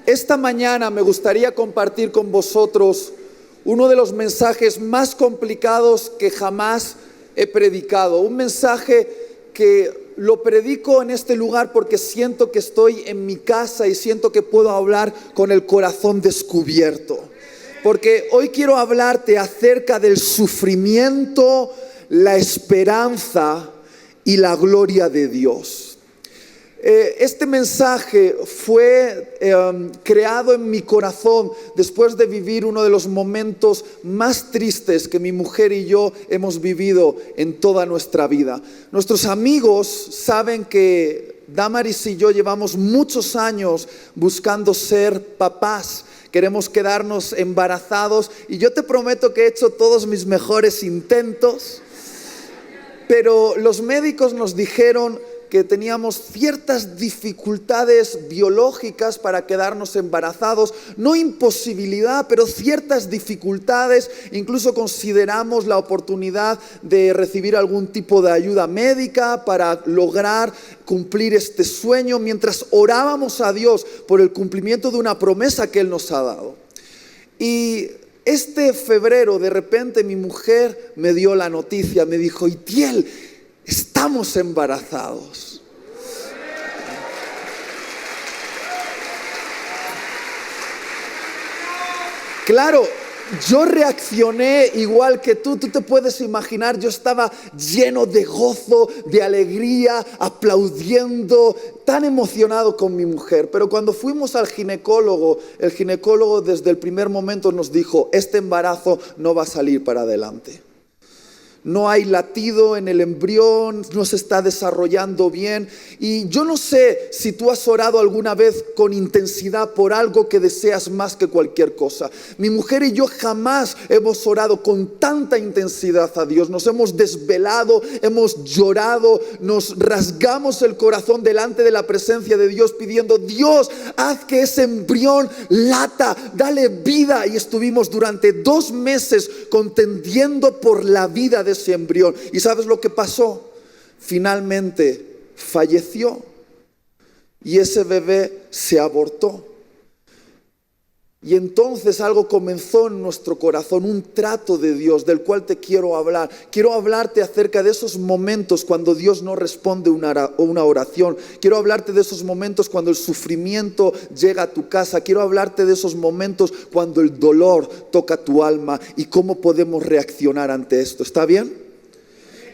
Esta mañana me gustaría compartir con vosotros uno de los mensajes más complicados que jamás he predicado. Un mensaje que lo predico en este lugar porque siento que estoy en mi casa y siento que puedo hablar con el corazón descubierto. Porque hoy quiero hablarte acerca del sufrimiento, la esperanza y la gloria de Dios. Este mensaje fue creado en mi corazón después de vivir uno de los momentos más tristes que mi mujer y yo hemos vivido en toda nuestra vida. Nuestros amigos saben que Damaris y yo llevamos muchos años buscando ser papás. Queremos quedarnos embarazados y yo te prometo que he hecho todos mis mejores intentos, pero los médicos nos dijeron que teníamos ciertas dificultades biológicas para quedarnos embarazados, no imposibilidad, pero ciertas dificultades. Incluso consideramos la oportunidad de recibir algún tipo de ayuda médica para lograr cumplir este sueño, mientras orábamos a Dios por el cumplimiento de una promesa que Él nos ha dado. Y este febrero, de repente, mi mujer me dio la noticia, me dijo: Itiel, estamos embarazados. Claro, yo reaccioné igual que tú te puedes imaginar. Yo estaba lleno de gozo, de alegría, aplaudiendo, tan emocionado con mi mujer. Pero cuando fuimos al ginecólogo, el ginecólogo desde el primer momento nos dijo: este embarazo no va a salir para adelante. No hay latido en el embrión, no se está desarrollando bien. Y yo no sé si tú has orado alguna vez con intensidad por algo que deseas más que cualquier cosa. Mi mujer y yo jamás hemos orado con tanta intensidad a Dios. Nos hemos desvelado, hemos llorado, nos rasgamos el corazón delante de la presencia de Dios pidiendo: Dios, haz que ese embrión lata, dale vida. Y estuvimos durante 2 meses contendiendo por la vida de ese embrión. ¿Y sabes lo que pasó? Finalmente falleció y ese bebé se abortó. Y entonces algo comenzó en nuestro corazón, un trato de Dios del cual te quiero hablar. Quiero hablarte acerca de esos momentos cuando Dios no responde una oración. Quiero hablarte de esos momentos cuando el sufrimiento llega a tu casa. Quiero hablarte de esos momentos cuando el dolor toca tu alma y cómo podemos reaccionar ante esto. ¿Está bien?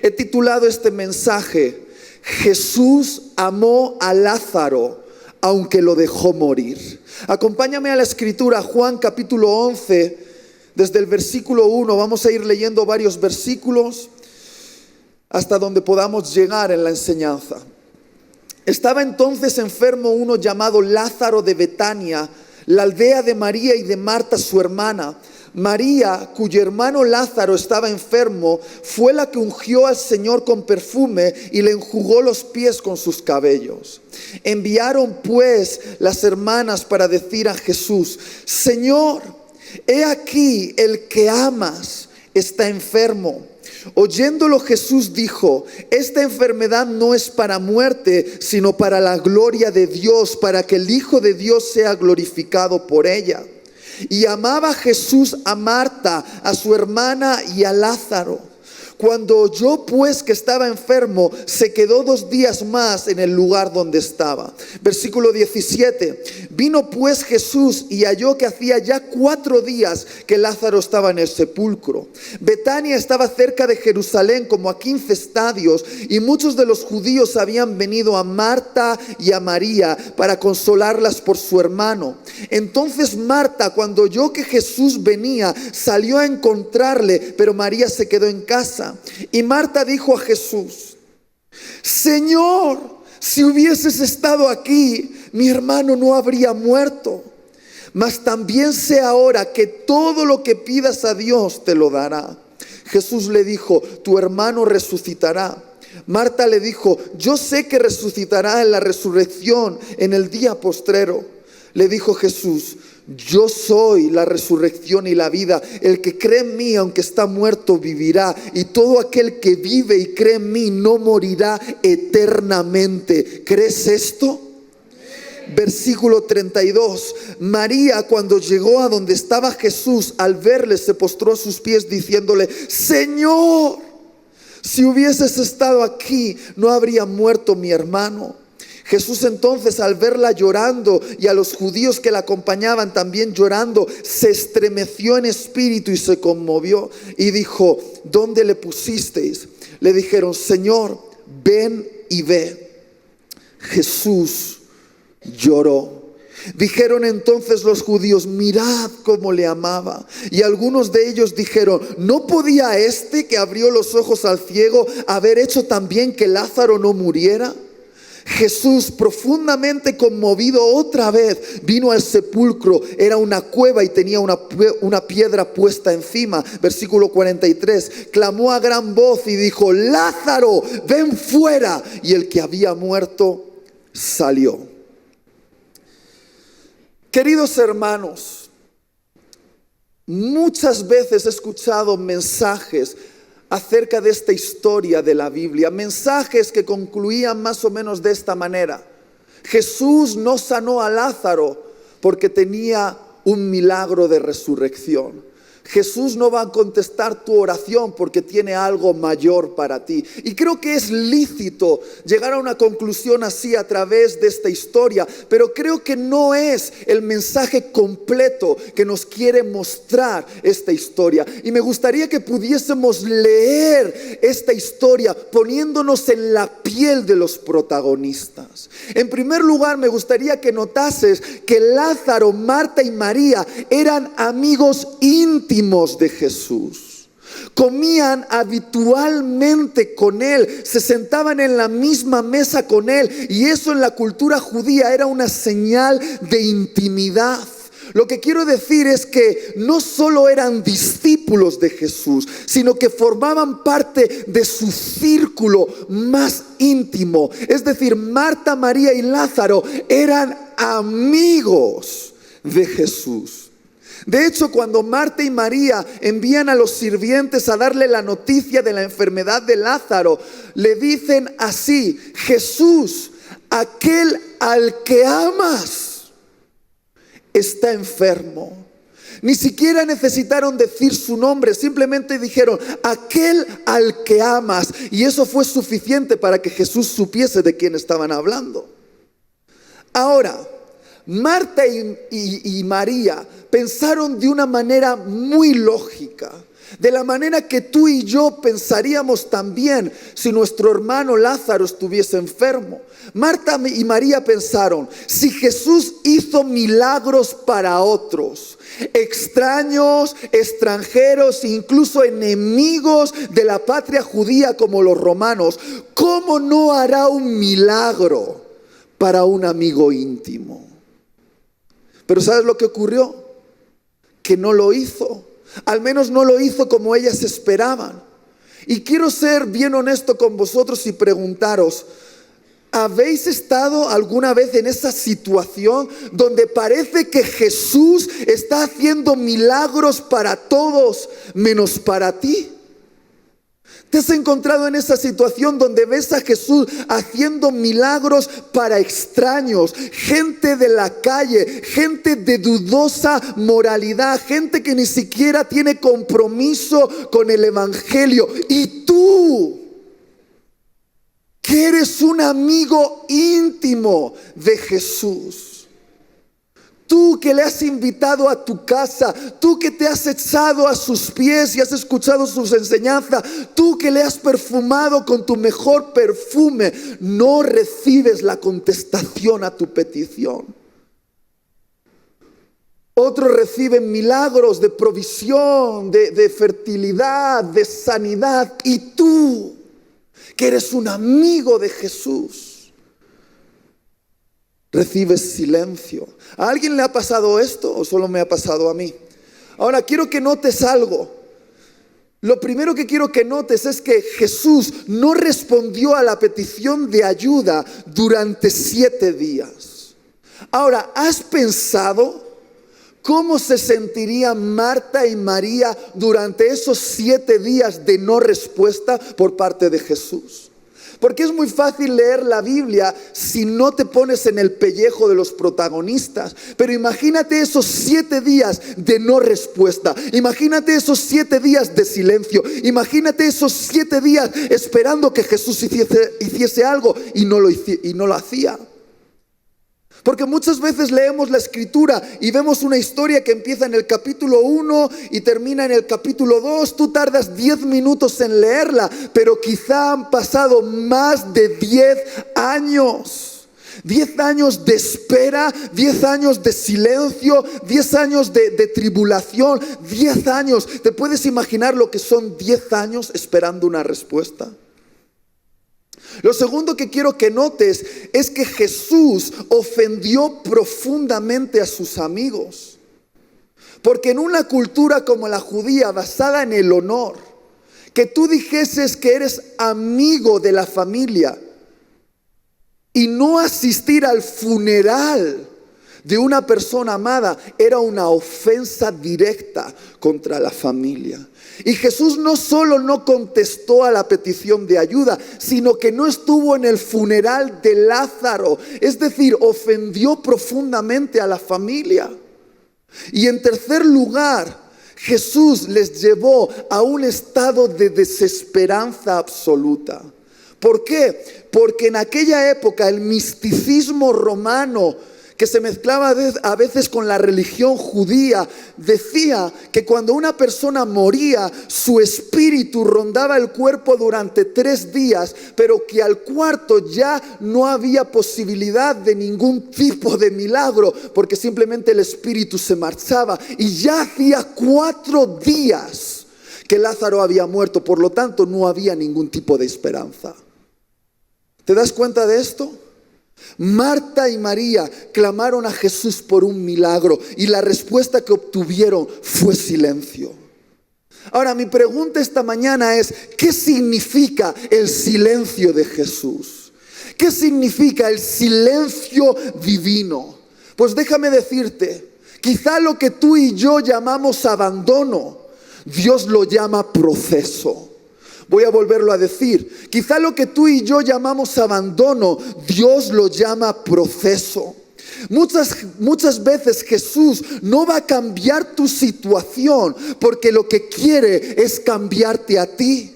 He titulado este mensaje: Jesús amó a Lázaro aunque lo dejó morir. Acompáñame a la escritura, Juan capítulo 11, desde el versículo 1. Vamos a ir leyendo varios versículos hasta donde podamos llegar en la enseñanza. Estaba entonces enfermo uno llamado Lázaro de Betania, la aldea de María y de Marta su hermana. María, cuyo hermano Lázaro estaba enfermo, fue la que ungió al Señor con perfume y le enjugó los pies con sus cabellos. Enviaron pues las hermanas para decir a Jesús: Señor, he aquí el que amas está enfermo. Oyéndolo, Jesús dijo: esta enfermedad no es para muerte, sino para la gloria de Dios, para que el Hijo de Dios sea glorificado por ella. Y amaba Jesús a Marta, a su hermana y a Lázaro. Cuando oyó pues que estaba enfermo, se quedó 2 días más en el lugar donde estaba. Versículo 17. Vino pues Jesús y halló que hacía ya 4 días que Lázaro estaba en el sepulcro. Betania estaba cerca de Jerusalén, como a 15 estadios, y muchos de los judíos habían venido a Marta y a María para consolarlas por su hermano. Entonces Marta, cuando oyó que Jesús venía, salió a encontrarle, pero María se quedó en casa. Y Marta dijo a Jesús: Señor, si hubieses estado aquí, mi hermano no habría muerto. Mas también sé ahora que todo lo que pidas a Dios te lo dará. Jesús le dijo: tu hermano resucitará. Marta le dijo: yo sé que resucitará en la resurrección en el día postrero. Le dijo Jesús: yo soy la resurrección y la vida. El que cree en mí, aunque está muerto, vivirá. Y todo aquel que vive y cree en mí no morirá eternamente. ¿Crees esto? Versículo 32. María, cuando llegó a donde estaba Jesús, al verle se postró a sus pies diciéndole: Señor, si hubieses estado aquí, no habría muerto mi hermano. Jesús entonces, al verla llorando y a los judíos que la acompañaban también llorando, se estremeció en espíritu y se conmovió y dijo: ¿Dónde le pusisteis? Le dijeron: Señor, ven y ve. Jesús lloró. Dijeron entonces los judíos: mirad cómo le amaba. Y algunos de ellos dijeron: ¿no podía este que abrió los ojos al ciego haber hecho también que Lázaro no muriera? Jesús, profundamente conmovido, otra vez vino al sepulcro. Era una cueva y tenía una piedra puesta encima. Versículo 43. Clamó a gran voz y dijo: Lázaro, ven fuera. Y el que había muerto salió. Queridos hermanos, muchas veces he escuchado mensajes acerca de esta historia de la Biblia, mensajes que concluían más o menos de esta manera: Jesús no sanó a Lázaro porque tenía un milagro de resurrección. Jesús no va a contestar tu oración porque tiene algo mayor para ti. Y creo que es lícito llegar a una conclusión así a través de esta historia, pero creo que no es el mensaje completo que nos quiere mostrar esta historia. Y me gustaría que pudiésemos leer esta historia poniéndonos en la piel de los protagonistas. En primer lugar, me gustaría que notases que Lázaro, Marta y María eran amigos íntimos de Jesús. Comían habitualmente con Él, se sentaban en la misma mesa con Él, y eso en la cultura judía era una señal de intimidad. Lo que quiero decir es que no solo eran discípulos de Jesús, sino que formaban parte de su círculo más íntimo. Es decir, Marta, María y Lázaro eran amigos de Jesús. De hecho, cuando Marta y María envían a los sirvientes a darle la noticia de la enfermedad de Lázaro, le dicen así: Jesús, aquel al que amas, está enfermo. Ni siquiera necesitaron decir su nombre, simplemente dijeron: aquel al que amas. Y eso fue suficiente para que Jesús supiese de quién estaban hablando. Ahora, Marta y María pensaron de una manera muy lógica, de la manera que tú y yo pensaríamos también si nuestro hermano Lázaro estuviese enfermo. Marta y María pensaron: si Jesús hizo milagros para otros, extraños, extranjeros, incluso enemigos de la patria judía como los romanos, ¿cómo no hará un milagro para un amigo íntimo? Pero ¿sabes lo que ocurrió? Que no lo hizo. Al menos no lo hizo como ellas esperaban. Y quiero ser bien honesto con vosotros y preguntaros: ¿habéis estado alguna vez en esa situación donde parece que Jesús está haciendo milagros para todos menos para ti? ¿Te has encontrado en esa situación donde ves a Jesús haciendo milagros para extraños, gente de la calle, gente de dudosa moralidad, gente que ni siquiera tiene compromiso con el evangelio? Y tú, que eres un amigo íntimo de Jesús, tú que le has invitado a tu casa, tú que te has echado a sus pies y has escuchado sus enseñanzas, tú que le has perfumado con tu mejor perfume, no recibes la contestación a tu petición. Otros reciben milagros de provisión, de fertilidad, de sanidad. Y tú, que eres un amigo de Jesús, recibes silencio. ¿A alguien le ha pasado esto o solo me ha pasado a mí? Ahora quiero que notes algo. Lo primero que quiero que notes es que Jesús no respondió a la petición de ayuda durante 7 días. Ahora, ¿has pensado cómo se sentirían Marta y María durante esos 7 días de no respuesta por parte de Jesús? Porque es muy fácil leer la Biblia si no te pones en el pellejo de los protagonistas. Pero imagínate esos 7 días de no respuesta. Imagínate esos 7 días de silencio. Imagínate esos 7 días esperando que Jesús hiciese algo y no lo hacía. Porque muchas veces leemos la Escritura y vemos una historia que empieza en el capítulo 1 y termina en el capítulo 2. Tú tardas 10 minutos en leerla, pero quizá han pasado más de 10 años. 10 años de espera, 10 años de silencio, 10 años de tribulación, 10 años. ¿Te puedes imaginar lo que son 10 años esperando una respuesta? Lo segundo que quiero que notes es que Jesús ofendió profundamente a sus amigos. Porque en una cultura como la judía, basada en el honor, que tú dijeses que eres amigo de la familia y no asistir al funeral de una persona amada era una ofensa directa contra la familia. Y Jesús no solo no contestó a la petición de ayuda, sino que no estuvo en el funeral de Lázaro. Es decir, ofendió profundamente a la familia. Y en tercer lugar, Jesús les llevó a un estado de desesperanza absoluta. ¿Por qué? Porque en aquella época el misticismo romano, que se mezclaba a veces con la religión judía, decía que cuando una persona moría, su espíritu rondaba el cuerpo durante 3 días, pero que al cuarto ya no había posibilidad de ningún tipo de milagro, porque simplemente el espíritu se marchaba. Y ya hacía 4 días que Lázaro había muerto, por lo tanto no había ningún tipo de esperanza. ¿Te das cuenta de esto? Marta y María clamaron a Jesús por un milagro y la respuesta que obtuvieron fue silencio. Ahora, mi pregunta esta mañana es: ¿qué significa el silencio de Jesús? ¿Qué significa el silencio divino? Pues déjame decirte, quizá lo que tú y yo llamamos abandono, Dios lo llama proceso. Voy a volverlo a decir. Quizá lo que tú y yo llamamos abandono, Dios lo llama proceso. Muchas veces Jesús no va a cambiar tu situación, porque lo que quiere es cambiarte a ti.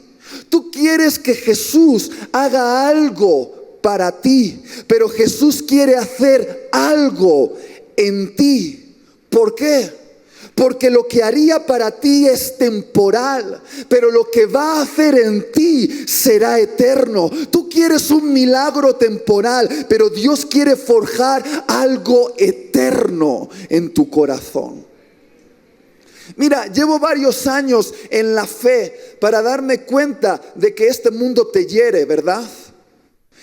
Tú quieres que Jesús haga algo para ti, pero Jesús quiere hacer algo en ti. ¿Por qué? Porque lo que haría para ti es temporal, pero lo que va a hacer en ti será eterno. Tú quieres un milagro temporal, pero Dios quiere forjar algo eterno en tu corazón. Mira, llevo varios años en la fe para darme cuenta de que este mundo te hiere, ¿verdad?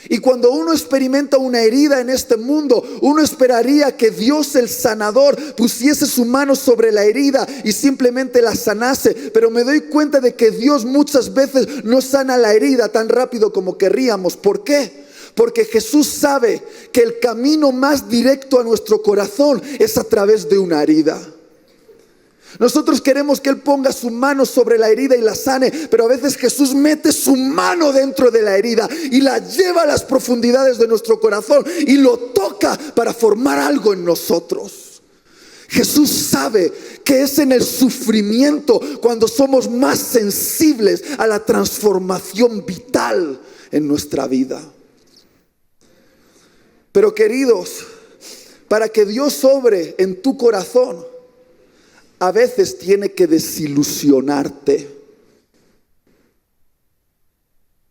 Y cuando uno experimenta una herida en este mundo, uno esperaría que Dios, el sanador, pusiese su mano sobre la herida y simplemente la sanase. Pero me doy cuenta de que Dios muchas veces no sana la herida tan rápido como querríamos. ¿Por qué? Porque Jesús sabe que el camino más directo a nuestro corazón es a través de una herida. Nosotros queremos que Él ponga su mano sobre la herida y la sane, pero a veces Jesús mete su mano dentro de la herida y la lleva a las profundidades de nuestro corazón y lo toca para formar algo en nosotros. Jesús sabe que es en el sufrimiento cuando somos más sensibles a la transformación vital en nuestra vida. Pero queridos, para que Dios obre en tu corazón, a veces tiene que desilusionarte.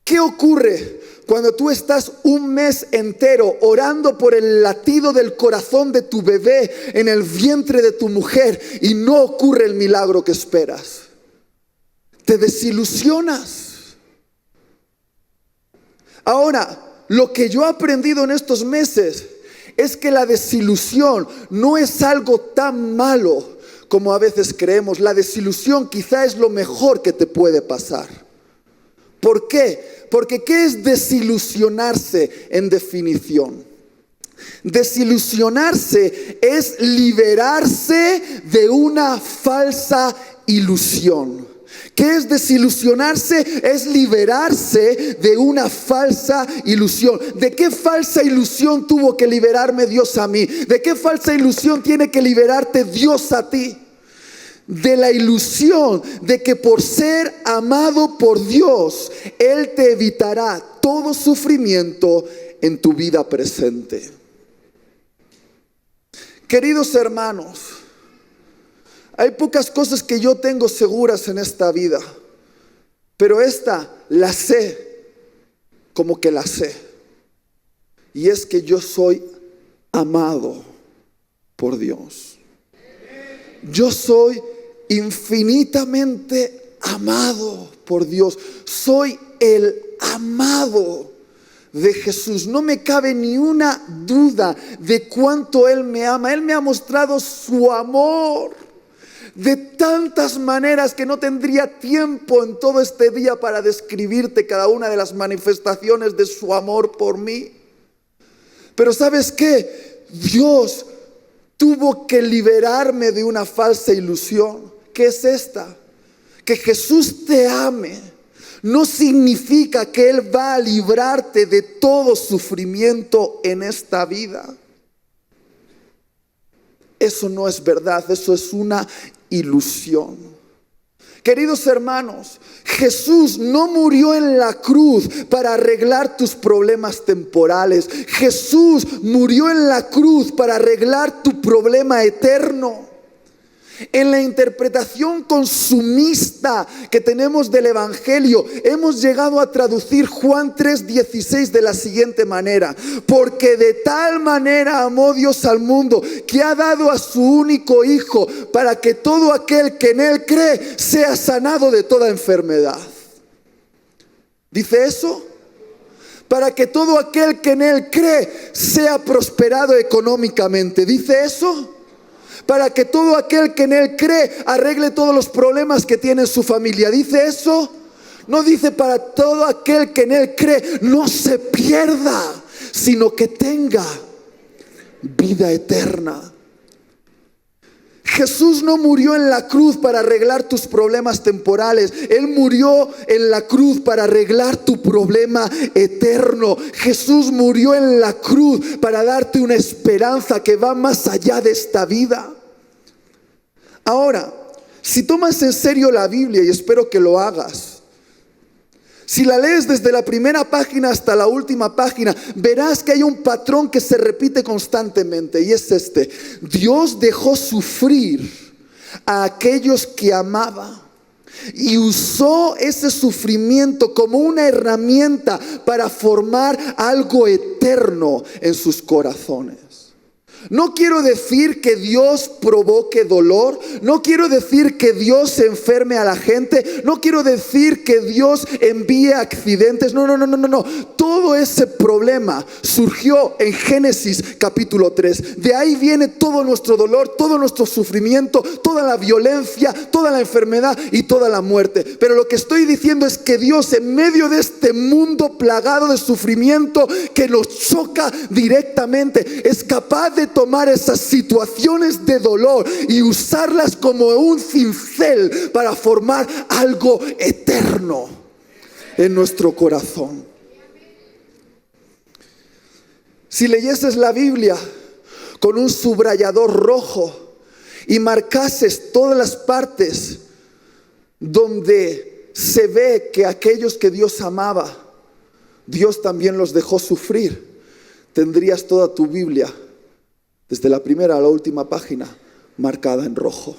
¿Qué ocurre cuando tú estás un mes entero orando por el latido del corazón de tu bebé en el vientre de tu mujer y no ocurre el milagro que esperas? Te desilusionas. Ahora, lo que yo he aprendido en estos meses es que la desilusión no es algo tan malo como a veces creemos. La desilusión quizá es lo mejor que te puede pasar. ¿Por qué? Porque ¿qué es desilusionarse en definición? Desilusionarse es liberarse de una falsa ilusión. ¿Qué es desilusionarse? Es liberarse de una falsa ilusión. ¿De qué falsa ilusión tuvo que liberarme Dios a mí? ¿De qué falsa ilusión tiene que liberarte Dios a ti? De la ilusión de que por ser amado por Dios, Él te evitará todo sufrimiento en tu vida presente. Queridos hermanos, hay pocas cosas que yo tengo seguras en esta vida, pero esta la sé, como que la sé. Y es que yo soy amado por Dios. Yo soy infinitamente amado por Dios. Soy el amado de Jesús. No me cabe ni una duda de cuánto Él me ama. Él me ha mostrado su amor de tantas maneras que no tendría tiempo en todo este día para describirte cada una de las manifestaciones de su amor por mí. Pero ¿sabes qué? Dios tuvo que liberarme de una falsa ilusión. ¿Qué es esta? Que Jesús te ame no significa que Él va a librarte de todo sufrimiento en esta vida. Eso no es verdad, eso es una ilusión. Queridos hermanos, Jesús no murió en la cruz para arreglar tus problemas temporales. Jesús murió en la cruz para arreglar tu problema eterno. En la interpretación consumista que tenemos del Evangelio, hemos llegado a traducir Juan 3:16 de la siguiente manera: porque de tal manera amó Dios al mundo, que ha dado a su único Hijo, para que todo aquel que en Él cree sea sanado de toda enfermedad. ¿Dice eso? Para que todo aquel que en Él cree sea prosperado económicamente. ¿Dice eso? Para que todo aquel que en Él cree arregle todos los problemas que tiene en su familia. ¿Dice eso? No dice para todo aquel que en Él cree no se pierda, sino que tenga vida eterna. Jesús no murió en la cruz para arreglar tus problemas temporales. Él murió en la cruz para arreglar tu problema eterno. Jesús murió en la cruz para darte una esperanza que va más allá de esta vida. Ahora, si tomas en serio la Biblia, y espero que lo hagas, si la lees desde la primera página hasta la última página, verás que hay un patrón que se repite constantemente, y es este: Dios dejó sufrir a aquellos que amaba y usó ese sufrimiento como una herramienta para formar algo eterno en sus corazones. No quiero decir que Dios provoque dolor. No quiero decir que Dios enferme a la gente. No quiero decir que Dios envíe accidentes. No. Todo ese problema surgió en Génesis capítulo 3. De ahí viene todo nuestro dolor, todo nuestro sufrimiento, toda la violencia, toda la enfermedad y toda la muerte. Pero lo que estoy diciendo es que Dios, en medio de este mundo plagado de sufrimiento que nos choca directamente, es capaz de tomar esas situaciones de dolor y usarlas como un cincel para formar algo eterno en nuestro corazón. Si leyeses la Biblia con un subrayador rojo y marcases todas las partes donde se ve que aquellos que Dios amaba, Dios también los dejó sufrir, tendrías toda tu Biblia, desde la primera a la última página, marcada en rojo.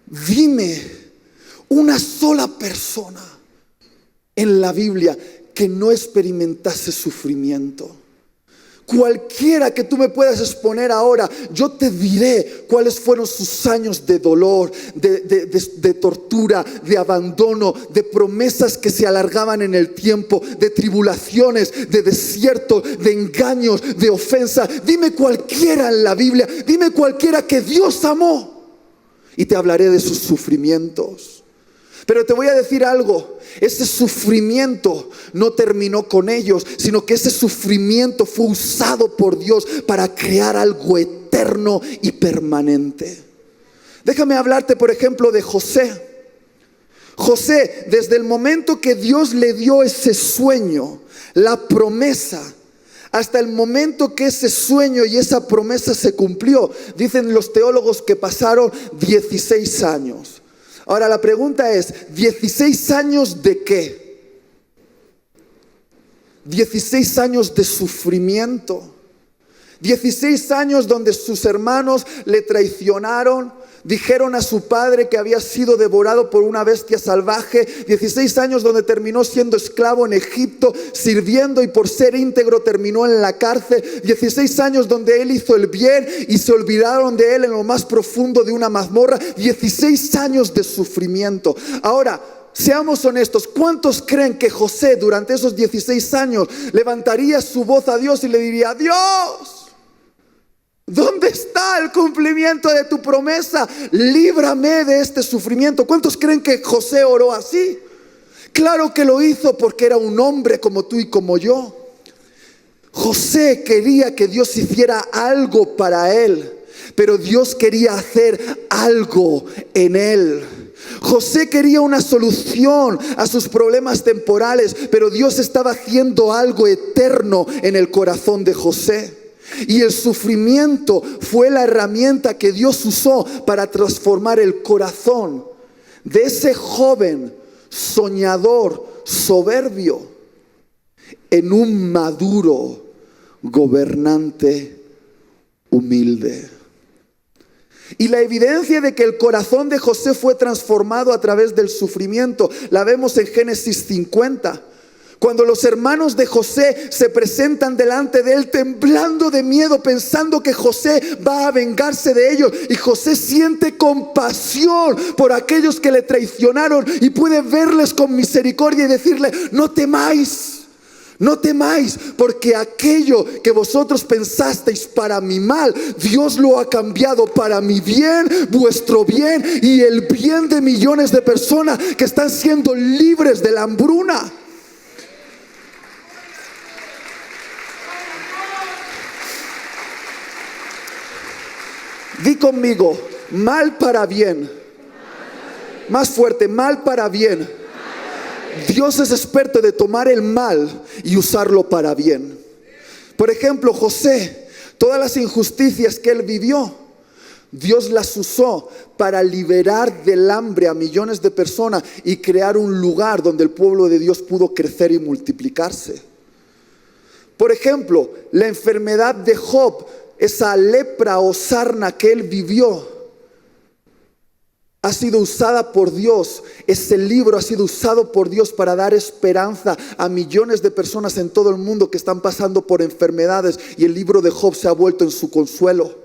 Dime una sola persona en la Biblia que no experimentase sufrimiento. Cualquiera que tú me puedas exponer ahora, yo te diré cuáles fueron sus años de dolor, de tortura, de abandono, de promesas que se alargaban en el tiempo, de tribulaciones, de desierto, de engaños, de ofensa. Dime cualquiera en la Biblia, dime cualquiera que Dios amó y te hablaré de sus sufrimientos. Pero te voy a decir algo: ese sufrimiento no terminó con ellos, sino que ese sufrimiento fue usado por Dios para crear algo eterno y permanente. Déjame hablarte, por ejemplo, de José. José, desde el momento que Dios le dio ese sueño, la promesa, hasta el momento que ese sueño y esa promesa se cumplió, dicen los teólogos que pasaron 16 años. Ahora la pregunta es, ¿16 años de qué? 16 años de sufrimiento. 16 años donde sus hermanos le traicionaron, dijeron a su padre que había sido devorado por una bestia salvaje. 16 años donde terminó siendo esclavo en Egipto, sirviendo, y por ser íntegro terminó en la cárcel. 16 años donde él hizo el bien y se olvidaron de él en lo más profundo de una mazmorra. 16 años de sufrimiento. Ahora, seamos honestos, ¿cuántos creen que José durante esos 16 años levantaría su voz a Dios y le diría: Dios, ¿dónde está el cumplimiento de tu promesa? Líbrame de este sufrimiento. ¿Cuántos creen que José oró así? Claro que lo hizo, porque era un hombre como tú y como yo. José quería que Dios hiciera algo para él, pero Dios quería hacer algo en él. José quería una solución a sus problemas temporales, pero Dios estaba haciendo algo eterno en el corazón de José. Y el sufrimiento fue la herramienta que Dios usó para transformar el corazón de ese joven soñador, soberbio, en un maduro gobernante humilde. Y la evidencia de que el corazón de José fue transformado a través del sufrimiento la vemos en Génesis 50. Cuando los hermanos de José se presentan delante de él temblando de miedo, pensando que José va a vengarse de ellos. Y José siente compasión por aquellos que le traicionaron y puede verles con misericordia y decirle: no temáis, no temáis, porque aquello que vosotros pensasteis para mi mal, Dios lo ha cambiado para mi bien, vuestro bien y el bien de millones de personas que están siendo libres de la hambruna. Di conmigo: mal para bien. Más fuerte: mal para bien. Dios es experto de tomar el mal y usarlo para bien. Por ejemplo, José, todas las injusticias que él vivió, Dios las usó para liberar del hambre a millones de personas y crear un lugar donde el pueblo de Dios pudo crecer y multiplicarse. Por ejemplo, la enfermedad de Job, esa lepra o sarna que él vivió, ha sido usada por Dios. Ese libro ha sido usado por Dios para dar esperanza a millones de personas en todo el mundo que están pasando por enfermedades, y el libro de Job se ha vuelto en su consuelo.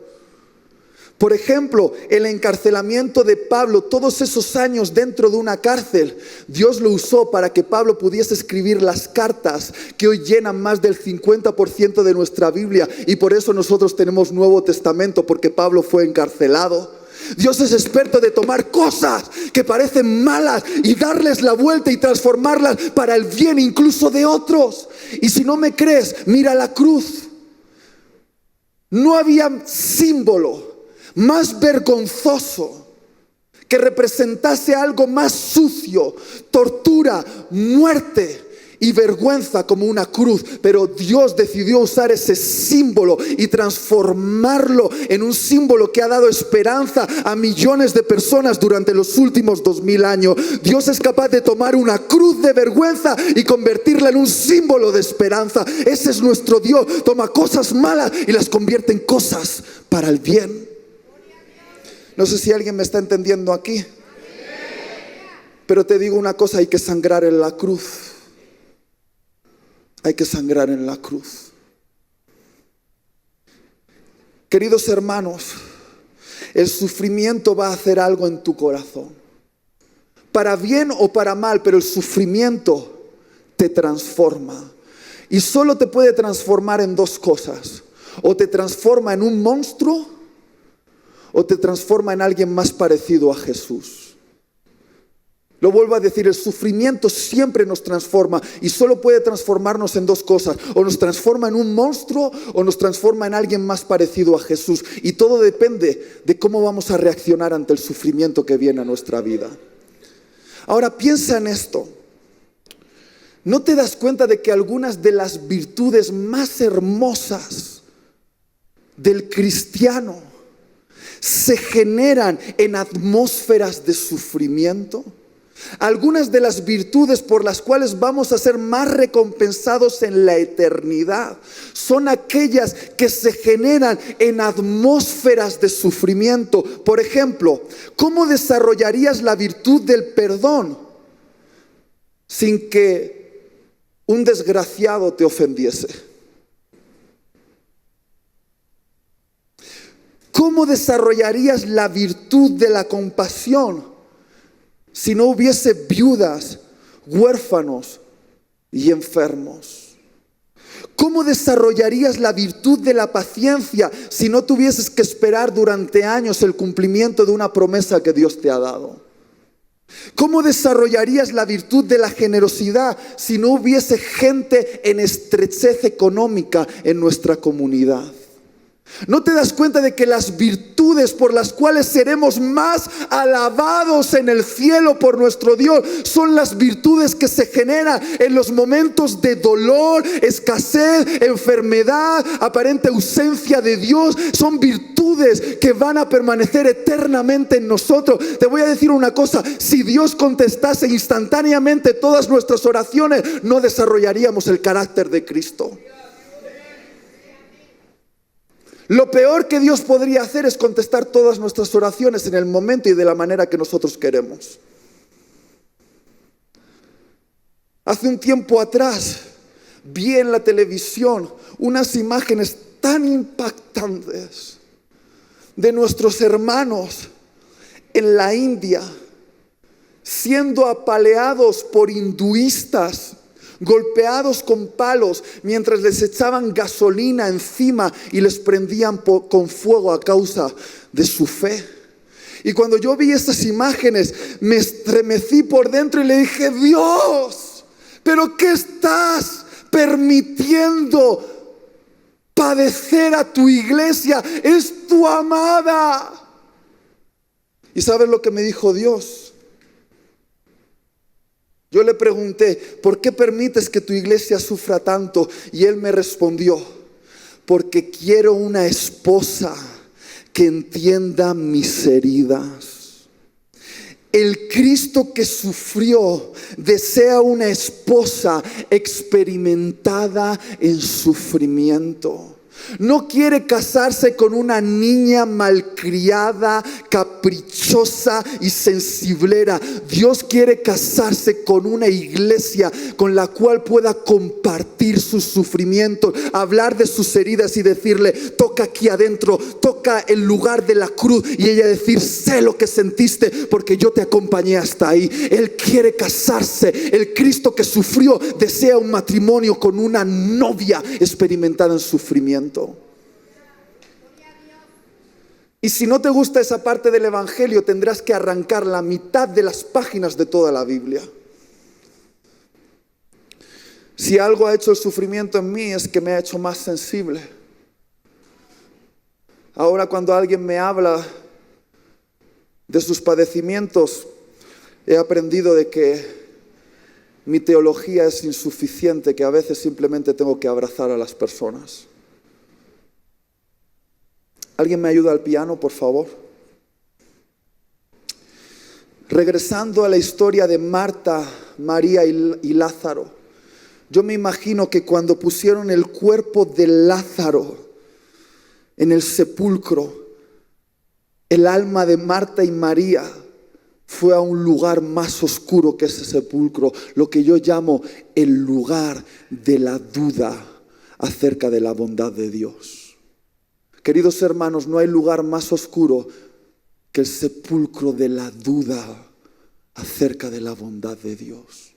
Por ejemplo, el encarcelamiento de Pablo, todos esos años dentro de una cárcel, Dios lo usó para que Pablo pudiese escribir las cartas que hoy llenan más del 50% de nuestra Biblia, y por eso nosotros tenemos Nuevo Testamento, porque Pablo fue encarcelado. Dios es experto de tomar cosas que parecen malas y darles la vuelta y transformarlas para el bien incluso de otros. Y si no me crees, mira la cruz. No había símbolo más vergonzoso que representase algo más sucio, tortura, muerte y vergüenza como una cruz. Pero Dios decidió usar ese símbolo y transformarlo en un símbolo que ha dado esperanza a millones de personas durante los últimos 2000 años. Dios es capaz de tomar una cruz de vergüenza y convertirla en un símbolo de esperanza. Ese es nuestro Dios. Toma cosas malas y las convierte en cosas para el bien. No sé si alguien me está entendiendo aquí. Pero te digo una cosa: hay que sangrar en la cruz. Hay que sangrar en la cruz. Queridos hermanos, el sufrimiento va a hacer algo en tu corazón. Para bien o para mal, pero el sufrimiento te transforma. Y solo te puede transformar en dos cosas: o te transforma en un monstruo, o te transforma en alguien más parecido a Jesús. Lo vuelvo a decir, el sufrimiento siempre nos transforma, y solo puede transformarnos en dos cosas: o nos transforma en un monstruo, o nos transforma en alguien más parecido a Jesús. Y todo depende de cómo vamos a reaccionar ante el sufrimiento que viene a nuestra vida. Ahora piensa en esto. ¿No te das cuenta de que algunas de las virtudes más hermosas del cristiano se generan en atmósferas de sufrimiento? Algunas de las virtudes por las cuales vamos a ser más recompensados en la eternidad son aquellas que se generan en atmósferas de sufrimiento. Por ejemplo, ¿cómo desarrollarías la virtud del perdón sin que un desgraciado te ofendiese? ¿Cómo desarrollarías la virtud de la compasión si no hubiese viudas, huérfanos y enfermos? ¿Cómo desarrollarías la virtud de la paciencia si no tuvieses que esperar durante años el cumplimiento de una promesa que Dios te ha dado? ¿Cómo desarrollarías la virtud de la generosidad si no hubiese gente en estrechez económica en nuestra comunidad? ¿No te das cuenta de que las virtudes por las cuales seremos más alabados en el cielo por nuestro Dios son las virtudes que se generan en los momentos de dolor, escasez, enfermedad, aparente ausencia de Dios? Son virtudes que van a permanecer eternamente en nosotros. Te voy a decir una cosa: si Dios contestase instantáneamente todas nuestras oraciones, no desarrollaríamos el carácter de Cristo. Lo peor que Dios podría hacer es contestar todas nuestras oraciones en el momento y de la manera que nosotros queremos. Hace un tiempo atrás vi en la televisión unas imágenes tan impactantes de nuestros hermanos en la India siendo apaleados por hinduistas, golpeados con palos mientras les echaban gasolina encima y les prendían con fuego a causa de su fe. Y cuando yo vi esas imágenes me estremecí por dentro y le dije: Dios, ¿pero qué estás permitiendo padecer a tu iglesia? Es tu amada. ¿Y sabes lo que me dijo Dios? Yo le pregunté: ¿por qué permites que tu iglesia sufra tanto? Y Él me respondió: porque quiero una esposa que entienda mis heridas. El Cristo que sufrió desea una esposa experimentada en sufrimiento. No quiere casarse con una niña malcriada, caprichosa y sensiblera. Dios quiere casarse con una iglesia con la cual pueda compartir sus sufrimientos, hablar de sus heridas y decirle: toca aquí adentro, toca el lugar de la cruz, y ella decir: sé lo que sentiste porque yo te acompañé hasta ahí. Él quiere casarse. El Cristo que sufrió desea un matrimonio con una novia experimentada en sufrimiento. Y si no te gusta esa parte del Evangelio, tendrás que arrancar la mitad de las páginas de toda la Biblia. Si algo ha hecho el sufrimiento en mí, es que me ha hecho más sensible. Ahora, cuando alguien me habla de sus padecimientos, he aprendido de que mi teología es insuficiente, que a veces simplemente tengo que abrazar a las personas. ¿Alguien me ayuda al piano, por favor? Regresando a la historia de Marta, María y Lázaro, yo me imagino que cuando pusieron el cuerpo de Lázaro en el sepulcro, el alma de Marta y María fue a un lugar más oscuro que ese sepulcro, lo que yo llamo el lugar de la duda acerca de la bondad de Dios. Queridos hermanos, no hay lugar más oscuro que el sepulcro de la duda acerca de la bondad de Dios.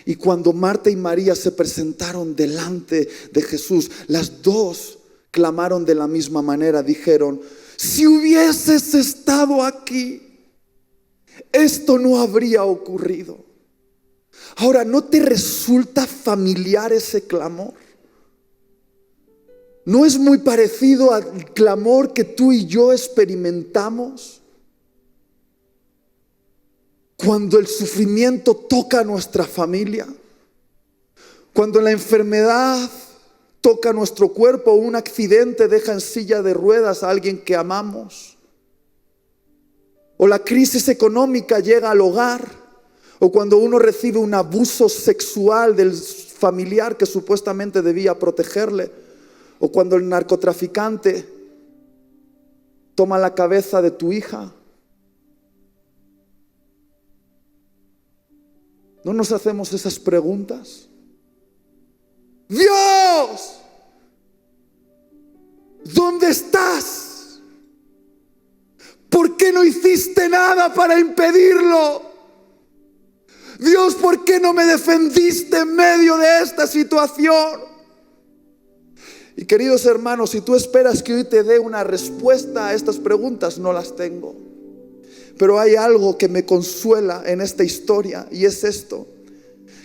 Y cuando Marta y María se presentaron delante de Jesús, las dos clamaron de la misma manera. Dijeron: si hubieses estado aquí, esto no habría ocurrido. Ahora, ¿no te resulta familiar ese clamor? ¿No es muy parecido al clamor que tú y yo experimentamos cuando el sufrimiento toca a nuestra familia, cuando la enfermedad toca nuestro cuerpo, o un accidente deja en silla de ruedas a alguien que amamos, o la crisis económica llega al hogar, o cuando uno recibe un abuso sexual del familiar que supuestamente debía protegerle, o cuando el narcotraficante toma la cabeza de tu hija. ¿No nos hacemos esas preguntas? Dios, ¿dónde estás? ¿Por qué no hiciste nada para impedirlo? Dios, ¿por qué no me defendiste en medio de esta situación? Y queridos hermanos, si tú esperas que hoy te dé una respuesta a estas preguntas, no las tengo. Pero hay algo que me consuela en esta historia, y es esto: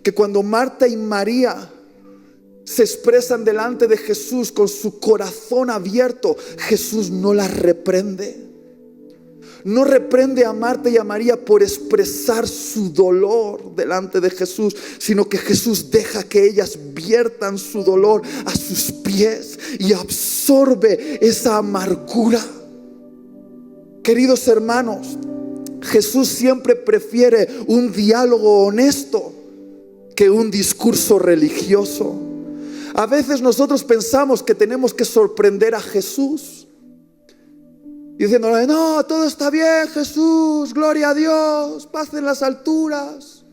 que cuando Marta y María se expresan delante de Jesús con su corazón abierto, Jesús no las reprende. No reprende a Marta y a María por expresar su dolor delante de Jesús, sino que Jesús deja que ellas viertan su dolor a sus pies y absorbe esa amargura. Queridos hermanos, Jesús siempre prefiere un diálogo honesto que un discurso religioso. A veces nosotros pensamos que tenemos que sorprender a Jesús diciéndole: no, todo está bien, Jesús, gloria a Dios, paz en las alturas.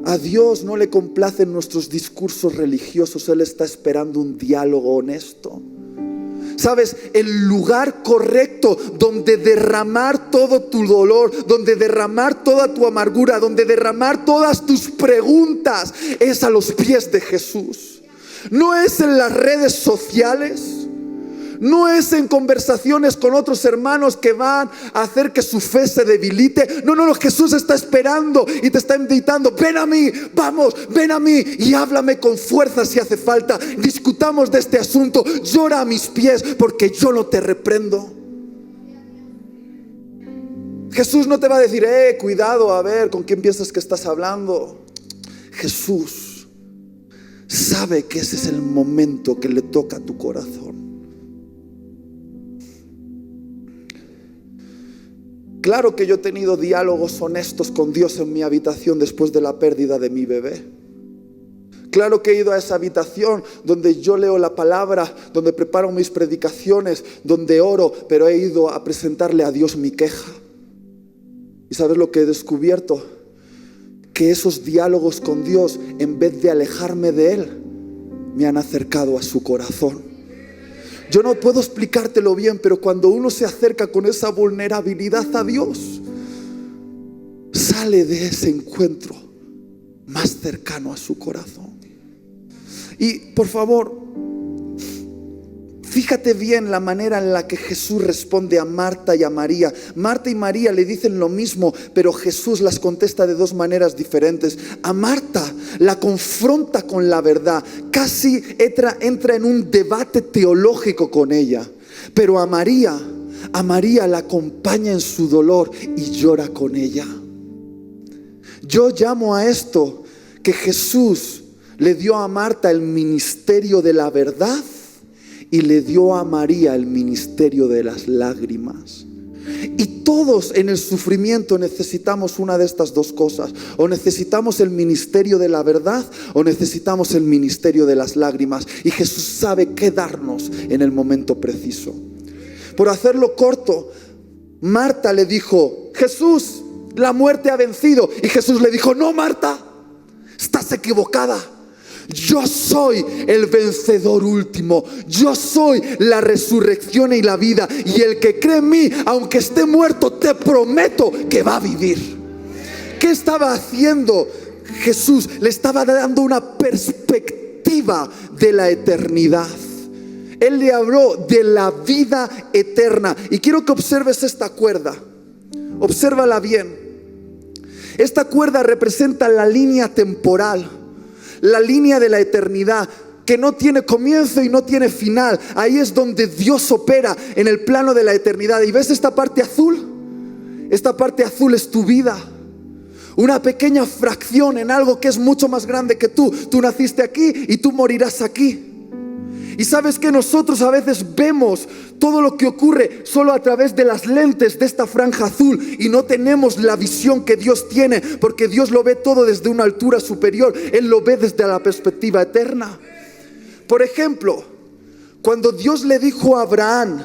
A Dios no le complacen nuestros discursos religiosos. Él está esperando un diálogo honesto. ¿Sabes? El lugar correcto donde derramar todo tu dolor, donde derramar toda tu amargura, donde derramar todas tus preguntas, es a los pies de Jesús. No es en las redes sociales, no es en conversaciones con otros hermanos que van a hacer que su fe se debilite. No, Jesús está esperando y te está invitando: ven a mí, vamos, ven a mí y háblame con fuerza si hace falta. Discutamos de este asunto, llora a mis pies, porque yo no te reprendo. Jesús no te va a decir: cuidado, a ver con quién piensas que estás hablando. Jesús sabe que ese es el momento que le toca a tu corazón. Claro que yo he tenido diálogos honestos con Dios en mi habitación después de la pérdida de mi bebé. Claro que he ido a esa habitación donde yo leo la palabra, donde preparo mis predicaciones, donde oro, pero he ido a presentarle a Dios mi queja. ¿Y sabes lo que he descubierto? Que esos diálogos con Dios, en vez de alejarme de Él, me han acercado a su corazón. Yo no puedo explicártelo bien, pero cuando uno se acerca con esa vulnerabilidad a Dios, sale de ese encuentro más cercano a su corazón. Y por favor, fíjate bien la manera en la que Jesús responde a Marta y a María. Marta y María le dicen lo mismo, pero Jesús las contesta de dos maneras diferentes. A Marta la confronta con la verdad, casi entra en un debate teológico con ella. Pero a María la acompaña en su dolor y llora con ella. Yo llamo a esto que Jesús le dio a Marta el ministerio de la verdad y le dio a María el ministerio de las lágrimas. Y todos en el sufrimiento necesitamos una de estas dos cosas: o necesitamos el ministerio de la verdad, o necesitamos el ministerio de las lágrimas. Y Jesús sabe qué darnos en el momento preciso. Por hacerlo corto, Marta le dijo: Jesús, la muerte ha vencido. Y Jesús le dijo: no, Marta, estás equivocada. Yo soy el vencedor último. Yo soy la resurrección y la vida. Y el que cree en mí, aunque esté muerto, te prometo que va a vivir. ¿Qué estaba haciendo Jesús? Le estaba dando una perspectiva de la eternidad. Él le habló de la vida eterna. Y quiero que observes esta cuerda. Obsérvala bien. Esta cuerda representa la línea temporal, la línea de la eternidad, que no tiene comienzo y no tiene final. Ahí es donde Dios opera, en el plano de la eternidad. ¿Y ves esta parte azul? Esta parte azul es tu vida. Una pequeña fracción en algo que es mucho más grande que tú. Tú naciste aquí y tú morirás aquí. Y sabes que nosotros a veces vemos todo lo que ocurre solo a través de las lentes de esta franja azul y no tenemos la visión que Dios tiene, porque Dios lo ve todo desde una altura superior. Él lo ve desde la perspectiva eterna. Por ejemplo, cuando Dios le dijo a Abraham: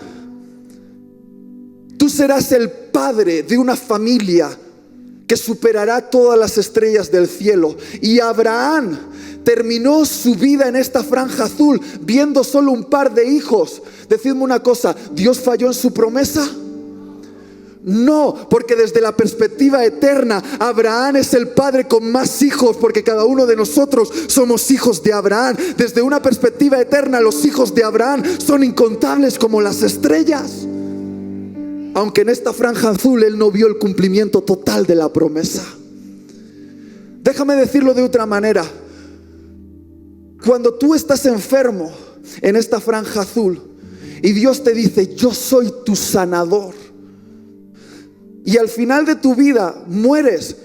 tú serás el padre de una familia que superará todas las estrellas del cielo. Y Abraham terminó su vida en esta franja azul viendo solo un par de hijos. Decidme una cosa, ¿Dios falló en su promesa? No, porque desde la perspectiva eterna, Abraham es el padre con más hijos, porque cada uno de nosotros somos hijos de Abraham. Desde una perspectiva eterna, los hijos de Abraham son incontables como las estrellas. Aunque en esta franja azul él no vio el cumplimiento total de la promesa. Déjame decirlo de otra manera. Cuando tú estás enfermo en esta franja azul y Dios te dice: yo soy tu sanador, y al final de tu vida mueres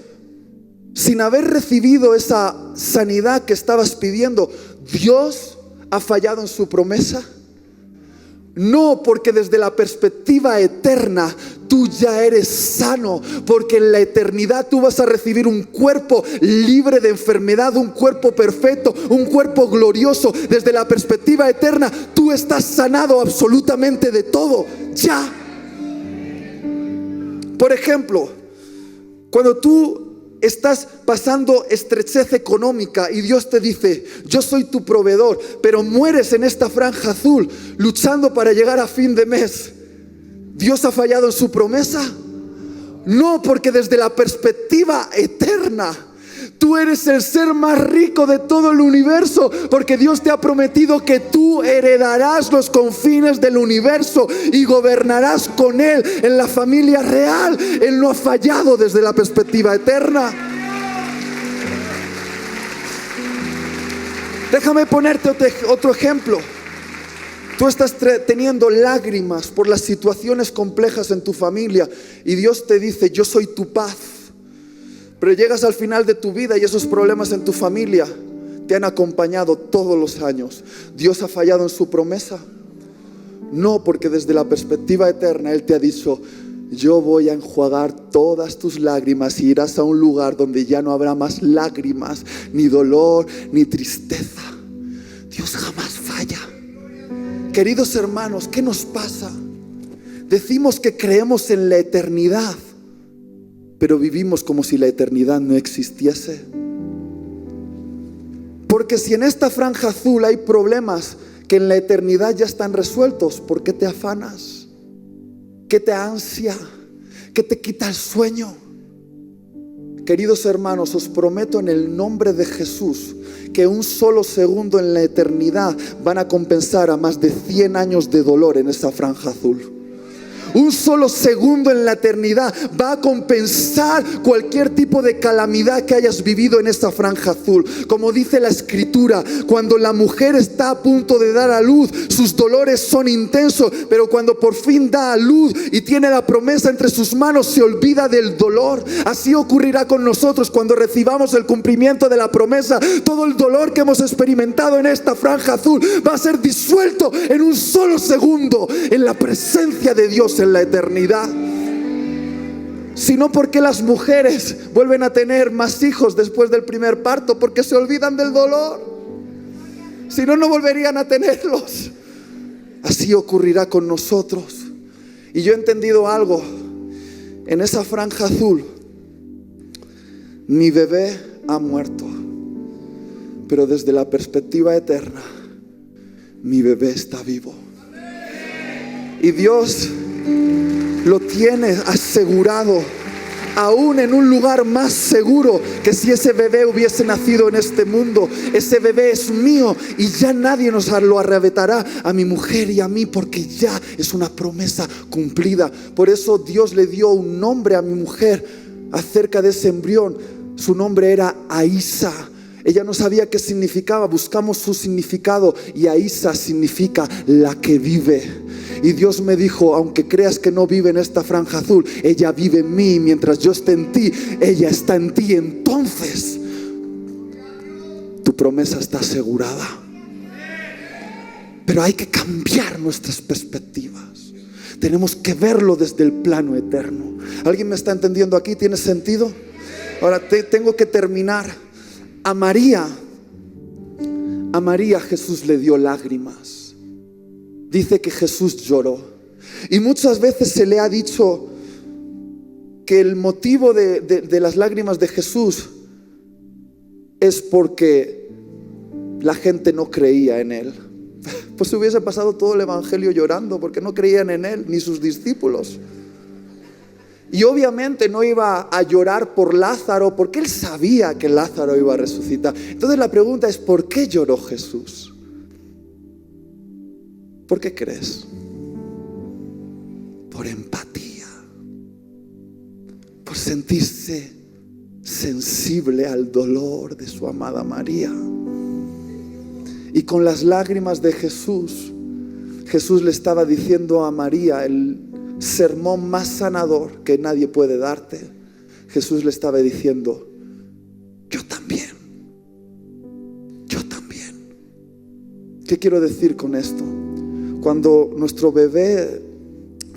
sin haber recibido esa sanidad que estabas pidiendo, ¿Dios ha fallado en su promesa? No, porque desde la perspectiva eterna tú ya eres sano, porque en la eternidad tú vas a recibir un cuerpo libre de enfermedad, un cuerpo perfecto, un cuerpo glorioso. Desde la perspectiva eterna tú estás sanado absolutamente de todo, ya. Por ejemplo, cuando tú estás pasando estrechez económica y Dios te dice: yo soy tu proveedor, pero mueres en esta franja azul luchando para llegar a fin de mes, ¿Dios ha fallado en su promesa? No, porque desde la perspectiva eterna tú eres el ser más rico de todo el universo, porque Dios te ha prometido que tú heredarás los confines del universo y gobernarás con Él en la familia real. Él no ha fallado desde la perspectiva eterna. Déjame ponerte otro ejemplo. Tú estás teniendo lágrimas por las situaciones complejas en tu familia y Dios te dice: yo soy tu paz. Pero llegas al final de tu vida y esos problemas en tu familia te han acompañado todos los años. ¿Dios ha fallado en su promesa? No, porque desde la perspectiva eterna Él te ha dicho: yo voy a enjuagar todas tus lágrimas y irás a un lugar donde ya no habrá más lágrimas, ni dolor, ni tristeza. Dios jamás falla. Queridos hermanos, ¿qué nos pasa? Decimos que creemos en la eternidad, pero vivimos como si la eternidad no existiese. Porque si en esta franja azul hay problemas que en la eternidad ya están resueltos, ¿por qué te afanas? ¿Qué te ansia? ¿Qué te quita el sueño? Queridos hermanos, os prometo en el nombre de Jesús que un solo segundo en la eternidad van a compensar a más de 100 años de dolor en esa franja azul. Un solo segundo en la eternidad va a compensar cualquier tipo de calamidad que hayas vivido en esa franja azul. Como dice la Escritura, cuando la mujer está a punto de dar a luz, sus dolores son intensos, pero cuando por fin da a luz y tiene la promesa entre sus manos, se olvida del dolor. Así ocurrirá con nosotros cuando recibamos el cumplimiento de la promesa. Todo el dolor que hemos experimentado en esta franja azul va a ser disuelto en un solo segundo en la presencia de Dios en la eternidad. Sino porque las mujeres vuelven a tener más hijos después del primer parto, porque se olvidan del dolor. Si no, no volverían a tenerlos. Así ocurrirá con nosotros. Y yo he entendido algo. En esa franja azul, mi bebé ha muerto, pero desde la perspectiva eterna, mi bebé está vivo. Y Dios lo tiene asegurado, aún en un lugar más seguro que si ese bebé hubiese nacido en este mundo. Ese bebé es mío y ya nadie nos lo arrebatará, a mi mujer y a mí, porque ya es una promesa cumplida. Por eso Dios le dio un nombre a mi mujer acerca de ese embrión. Su nombre era Aisa. Ella no sabía qué significaba, buscamos su significado y Aísa significa la que vive. Y Dios me dijo, aunque creas que no vive en esta franja azul, ella vive en mí. Mientras yo esté en ti, ella está en ti. Entonces, tu promesa está asegurada. Pero hay que cambiar nuestras perspectivas. Tenemos que verlo desde el plano eterno. ¿Alguien me está entendiendo aquí? ¿Tiene sentido? Ahora tengo que terminar. A María Jesús le dio lágrimas. Dice que Jesús lloró. Y muchas veces se le ha dicho que el motivo de las lágrimas de Jesús es porque la gente no creía en Él. Pues se hubiese pasado todo el evangelio llorando porque no creían en Él, ni sus discípulos. Y obviamente no iba a llorar por Lázaro porque Él sabía que Lázaro iba a resucitar. Entonces la pregunta es, ¿por qué lloró Jesús? ¿Por qué crees? Por empatía, por sentirse sensible al dolor de su amada María. Y con las lágrimas de Jesús, Jesús le estaba diciendo a María el sermón más sanador que nadie puede darte. Jesús le estaba diciendo, yo también. ¿Qué quiero decir con esto? Cuando nuestro bebé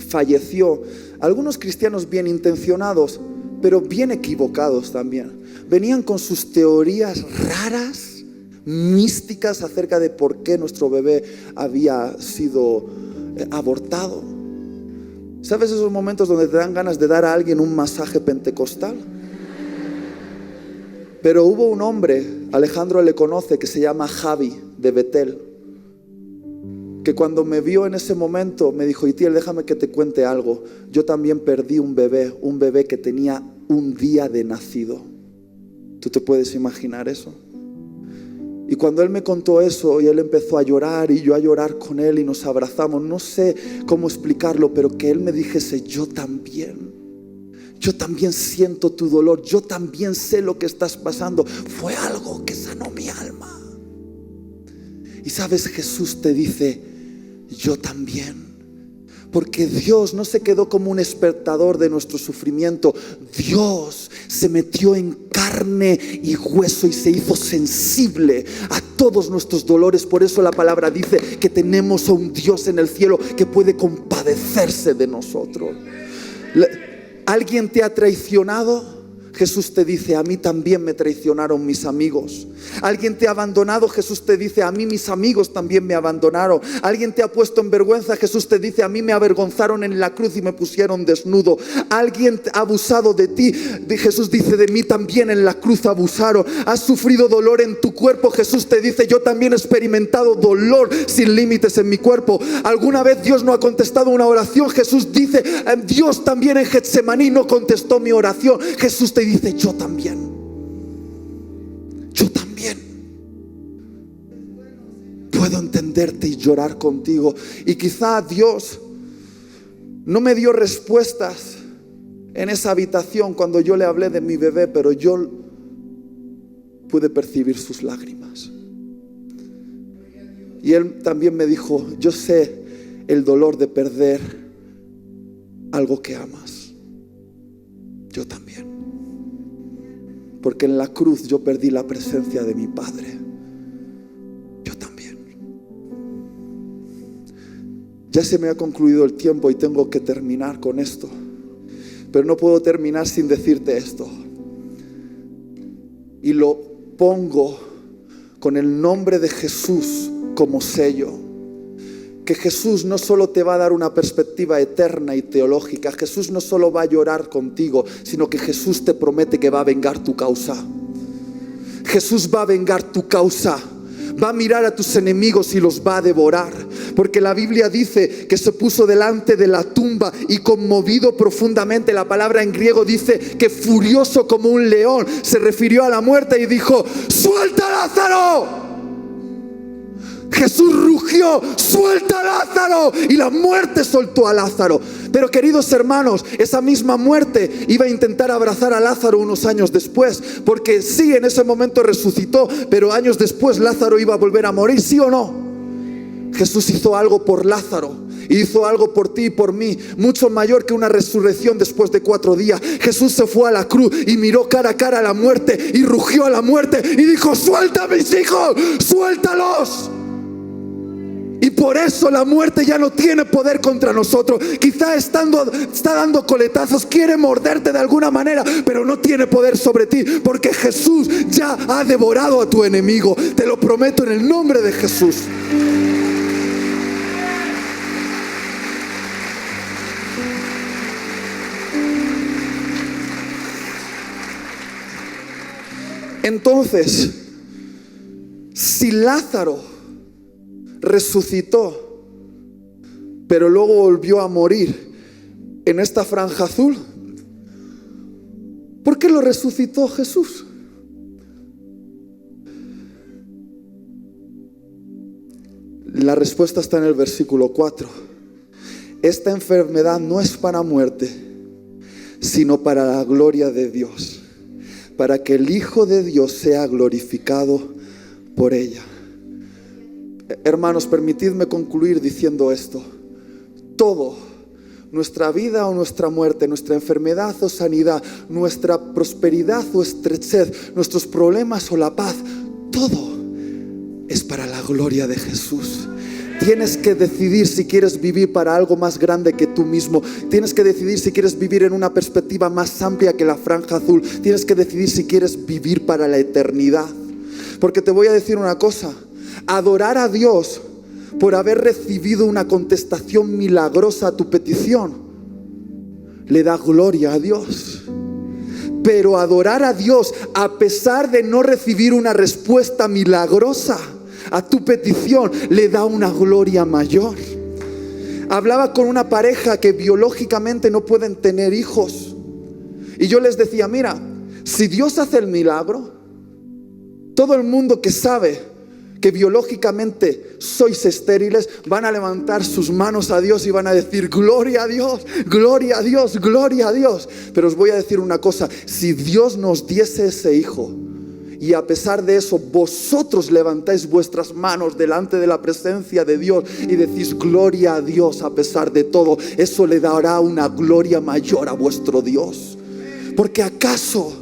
falleció, algunos cristianos bien intencionados, pero bien equivocados también, venían con sus teorías raras, místicas acerca de por qué nuestro bebé había sido abortado. ¿Sabes esos momentos donde te dan ganas de dar a alguien un masaje pentecostal? Pero hubo un hombre, Alejandro le conoce, que se llama Javi de Betel, que cuando me vio en ese momento me dijo, Itiel, déjame que te cuente algo. Yo también perdí un bebé que tenía un día de nacido. ¿Tú te puedes imaginar eso? Y cuando él me contó eso y él empezó a llorar y yo a llorar con él y nos abrazamos, no sé cómo explicarlo, pero que él me dijese, yo también siento tu dolor, yo también sé lo que estás pasando. Fue algo que sanó mi alma. Y sabes, Jesús te dice, yo también. Porque Dios no se quedó como un espectador de nuestro sufrimiento. Dios se metió en carne y hueso y se hizo sensible a todos nuestros dolores. Por eso la palabra dice que tenemos a un Dios en el cielo que puede compadecerse de nosotros. ¿Alguien te ha traicionado? Jesús te dice, a mí también me traicionaron mis amigos. ¿Alguien te ha abandonado? Jesús te dice, a mí mis amigos también me abandonaron. ¿Alguien te ha puesto en vergüenza? Jesús te dice, a mí me avergonzaron en la cruz y me pusieron desnudo. ¿Alguien ha abusado de ti? Jesús dice, de mí también en la cruz abusaron. ¿Has sufrido dolor en tu cuerpo? Jesús te dice, yo también he experimentado dolor sin límites en mi cuerpo. ¿Alguna vez Dios no ha contestado una oración? Jesús dice, Dios también en Getsemaní no contestó mi oración. Jesús te dice, yo también. Puedo entenderte y llorar contigo. Y quizá Dios no me dio respuestas en esa habitación cuando yo le hablé de mi bebé, pero yo pude percibir sus lágrimas. Y Él también me dijo, yo sé el dolor de perder algo que amas. Yo también. Porque en la cruz yo perdí la presencia de mi Padre. Yo también. Ya se me ha concluido el tiempo y tengo que terminar con esto. Pero no puedo terminar sin decirte esto. Y lo pongo con el nombre de Jesús como sello. Que Jesús no solo te va a dar una perspectiva eterna y teológica. Jesús no solo va a llorar contigo, sino que Jesús te promete que va a vengar tu causa. Jesús va a vengar tu causa. Va a mirar a tus enemigos y los va a devorar. Porque la Biblia dice que se puso delante de la tumba y conmovido profundamente, la palabra en griego dice que furioso como un león, se refirió a la muerte y dijo, ¡suelta a Lázaro! Jesús rugió, suelta a Lázaro, y la muerte soltó a Lázaro. Pero queridos hermanos, esa misma muerte iba a intentar abrazar a Lázaro unos años después, porque sí, en ese momento resucitó, pero años después Lázaro iba a volver a morir, ¿sí o no? Jesús hizo algo por Lázaro. Hizo algo por ti y por mí, mucho mayor que una resurrección después de 4 días. Jesús se fue a la cruz y miró cara a cara a la muerte y rugió a la muerte y dijo: suelta a mis hijos, suéltalos. Y por eso la muerte ya no tiene poder contra nosotros. Quizá está dando coletazos, quiere morderte de alguna manera, pero no tiene poder sobre ti, porque Jesús ya ha devorado a tu enemigo. Te lo prometo en el nombre de Jesús. Entonces, si Lázaro resucitó, pero luego volvió a morir en esta franja azul, ¿por qué lo resucitó Jesús? La respuesta está en el versículo 4. Esta enfermedad no es para muerte, sino para la gloria de Dios, para que el Hijo de Dios sea glorificado por ella. Hermanos, permitidme concluir diciendo esto. Todo, nuestra vida o nuestra muerte, nuestra enfermedad o sanidad, nuestra prosperidad o estrechez, nuestros problemas o la paz, todo es para la gloria de Jesús. Tienes que decidir si quieres vivir para algo más grande que tú mismo. Tienes que decidir si quieres vivir en una perspectiva más amplia que la franja azul. Tienes que decidir si quieres vivir para la eternidad. Porque te voy a decir una cosa: adorar a Dios por haber recibido una contestación milagrosa a tu petición le da gloria a Dios. Pero adorar a Dios a pesar de no recibir una respuesta milagrosa a tu petición le da una gloria mayor. Hablaba con una pareja que biológicamente no pueden tener hijos, y yo les decía: mira, si Dios hace el milagro, todo el mundo que sabe que biológicamente sois estériles van a levantar sus manos a Dios y van a decir: gloria a Dios, gloria a Dios, gloria a Dios. Pero os voy a decir una cosa: si Dios nos diese ese hijo y a pesar de eso vosotros levantáis vuestras manos delante de la presencia de Dios y decís gloria a Dios a pesar de todo, eso le dará una gloria mayor a vuestro Dios. Porque ¿acaso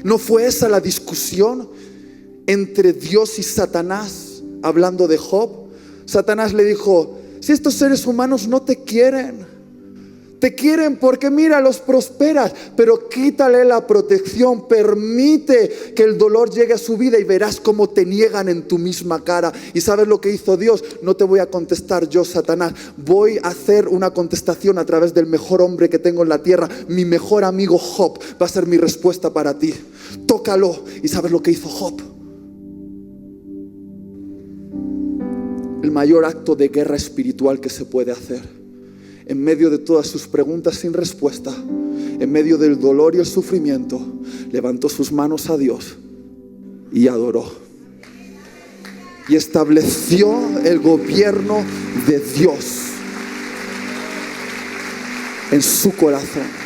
no fue esa la discusión entre Dios y Satanás hablando de Job? Satanás le dijo: si estos seres humanos no te quieren porque mira, los prosperas, pero quítale la protección, permite que el dolor llegue a su vida y verás cómo te niegan en tu misma cara. ¿Y sabes lo que hizo Dios? No te voy a contestar yo, Satanás, voy a hacer una contestación a través del mejor hombre que tengo en la tierra. Mi mejor amigo Job va a ser mi respuesta para ti. Tócalo. ¿Y sabes lo que hizo Job? El mayor acto de guerra espiritual que se puede hacer. En medio de todas sus preguntas sin respuesta, en medio del dolor y el sufrimiento, levantó sus manos a Dios y adoró. Y estableció el gobierno de Dios en su corazón.